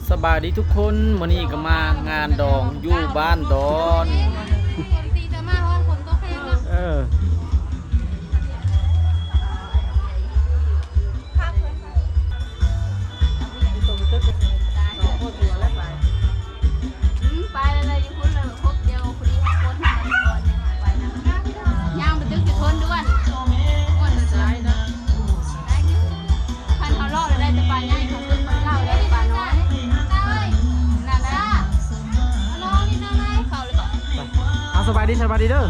สบายดีทุกคนวันนี้ก็มางานดองอยู่บ้านดอนเออไปเลยอยู่คนเลยครบเดียวคนนี้คนทำมันก่อนไปนะย่างไปตึกจะทนด้วยอ้วนจะได้นะพันเขาล่อเลยได้จะปลาใหญ่เขาตึกมันเล่าได้ปลาน้อยนั่นนะน้องนี่นั่นไงเขาเลยบอก เอาสบายดีเด้อ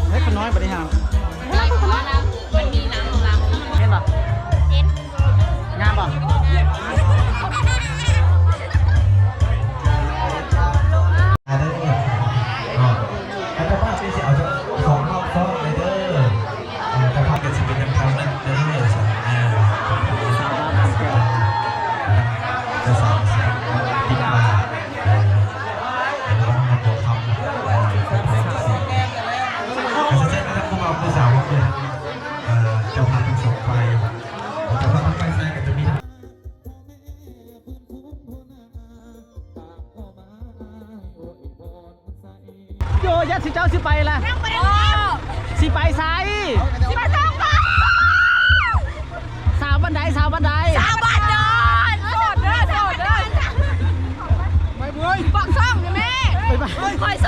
เฮ้ยคนน้อยปฏิหาร มันมีหนังของเรา เห็นป่ะ เห็น งามป่ะ อาจจะว่าเป็นสิเอาจะของเข้าซ้อนเลยเด้อจะพากันสิเป็นยังไงนั่นเด้อจะสอนติดมาแล้วมาบอกคำการแสดงนะครับพวกเราคือสาวคือเจ้าภาพทั้งสองฝ่ายเจ้าภาพทั้งฝ่ายแสดงกันจะมีโยยัดสิเจ้าสิไปละสิไปไซสาวบันไดชาวบ้านเดินโสดเด้อไม่เบื่อปักซ่องเลยแม่ ไปไป คอยโส